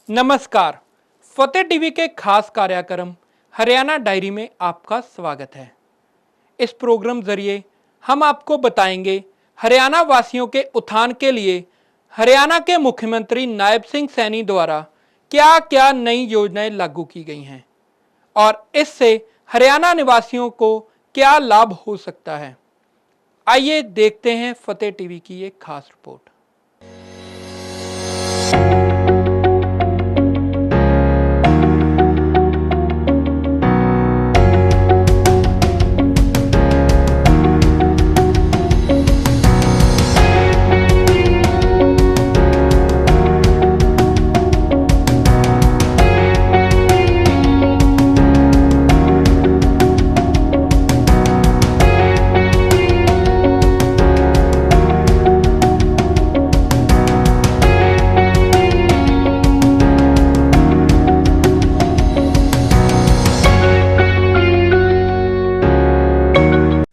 नमस्कार। फतेह टीवी के खास कार्यक्रम हरियाणा डायरी में आपका स्वागत है। इस प्रोग्राम जरिए हम आपको बताएंगे हरियाणा वासियों के उत्थान के लिए हरियाणा के मुख्यमंत्री नायब सिंह सैनी द्वारा क्या क्या नई योजनाएं लागू की गई हैं और इससे हरियाणा निवासियों को क्या लाभ हो सकता है। आइए देखते हैं फतेह टीवी की एक खास रिपोर्ट।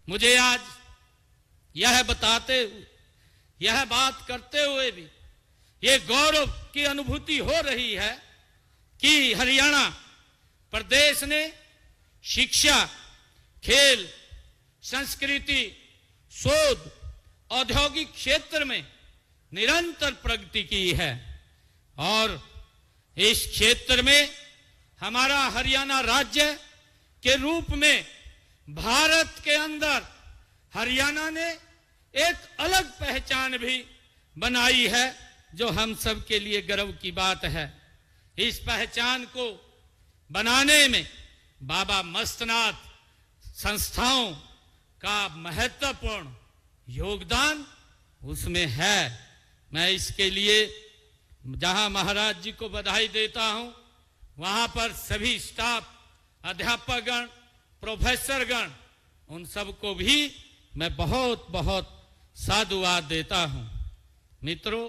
मुझे आज यह बताते हुए, यह बात करते हुए भी ये गौरव की अनुभूति हो रही है कि हरियाणा प्रदेश ने शिक्षा, खेल, संस्कृति, शोध, औद्योगिक क्षेत्र में निरंतर प्रगति की है और इस क्षेत्र में हमारा हरियाणा राज्य के रूप में भारत के अंदर हरियाणा ने एक अलग पहचान भी बनाई है, जो हम सब के लिए गर्व की बात है। इस पहचान को बनाने में बाबा मस्तनाथ संस्थाओं का महत्वपूर्ण योगदान उसमें है। मैं इसके लिए जहां महाराज जी को बधाई देता हूं, वहां पर सभी स्टाफ, अध्यापकगण, प्रोफेसरगण, उन सबको भी मैं बहुत बहुत साधुवाद देता हूं। मित्रों,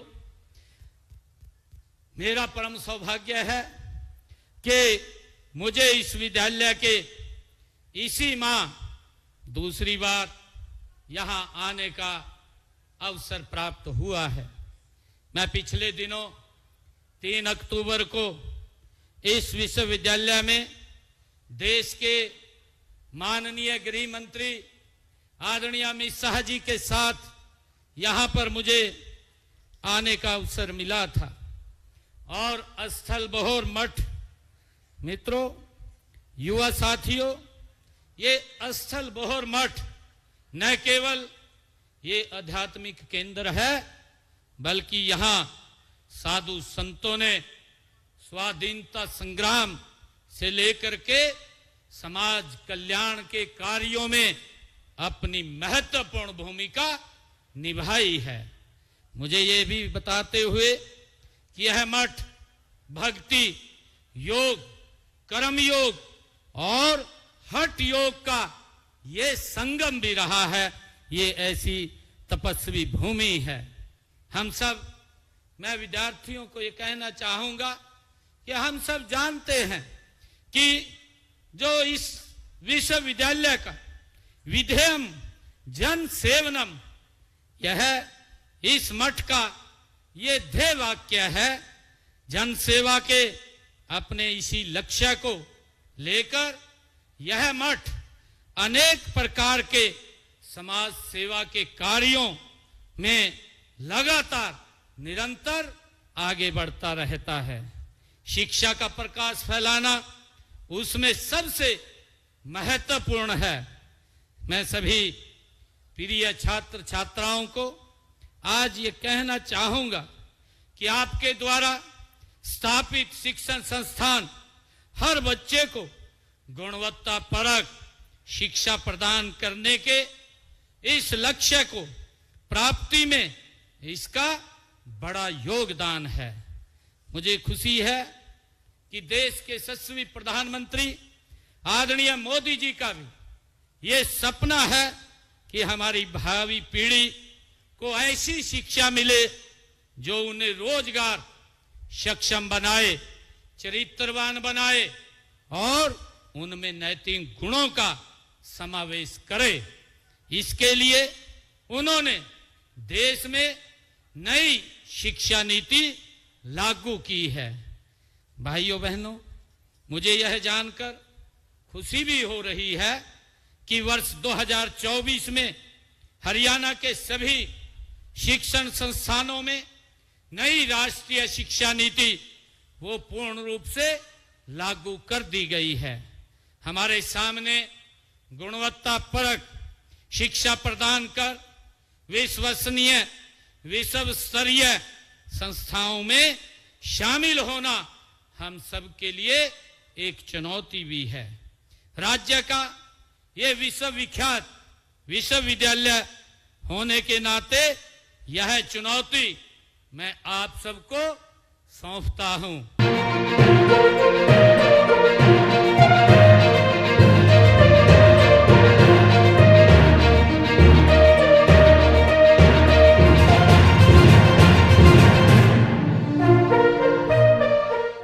मेरा परम सौभाग्य है कि मुझे इस विद्यालय के इसी माह दूसरी बार यहां आने का अवसर प्राप्त हुआ है। मैं पिछले दिनों 3 अक्टूबर को इस विश्वविद्यालय में देश के माननीय गृह मंत्री आदरणीय अमित शाह जी के साथ यहां पर मुझे आने का अवसर मिला था और स्थल बहोर मठ, मित्रों, युवा साथियों, ये स्थल बहोर मठ न केवल ये आध्यात्मिक केंद्र है, बल्कि यहां साधु संतों ने स्वाधीनता संग्राम से लेकर के समाज कल्याण के कार्यों में अपनी महत्वपूर्ण भूमिका निभाई है। मुझे ये भी बताते हुए कि यह मठ भक्ति योग, कर्म योग और हठ योग का ये संगम भी रहा है। ये ऐसी तपस्वी भूमि है। हम सब, मैं विद्यार्थियों को ये कहना चाहूंगा कि हम सब जानते हैं कि जो इस विश्वविद्यालय का विधेयम जन सेवनम, यह इस मठ का ये ध्येय वाक्य है। जन सेवा के अपने इसी लक्ष्य को लेकर यह मठ अनेक प्रकार के समाज सेवा के कार्यों में लगातार निरंतर आगे बढ़ता रहता है। शिक्षा का प्रकाश फैलाना उसमें सबसे महत्वपूर्ण है। मैं सभी प्रिय छात्र छात्राओं को आज ये कहना चाहूंगा कि आपके द्वारा स्थापित शिक्षण संस्थान हर बच्चे को गुणवत्ता परक शिक्षा प्रदान करने के इस लक्ष्य को प्राप्ति में इसका बड़ा योगदान है। मुझे खुशी है कि देश के यशस्वी प्रधानमंत्री आदरणीय मोदी जी का भी ये सपना है कि हमारी भावी पीढ़ी को ऐसी शिक्षा मिले जो उन्हें रोजगार सक्षम बनाए, चरित्रवान बनाए और उनमें नैतिक गुणों का समावेश करे। इसके लिए उन्होंने देश में नई शिक्षा नीति लागू की है। भाइयों बहनों, मुझे यह जानकर खुशी भी हो रही है कि वर्ष 2024 में हरियाणा के सभी शिक्षण संस्थानों में नई राष्ट्रीय शिक्षा नीति वो पूर्ण रूप से लागू कर दी गई है। हमारे सामने गुणवत्तापरक शिक्षा प्रदान कर विश्वसनीय विश्व स्तरीय संस्थाओं में शामिल होना हम सब के लिए एक चुनौती भी है। राज्य का ये विश्वविख्यात विश्वविद्यालय होने के नाते यह चुनौती मैं आप सबको सौंपता हूं।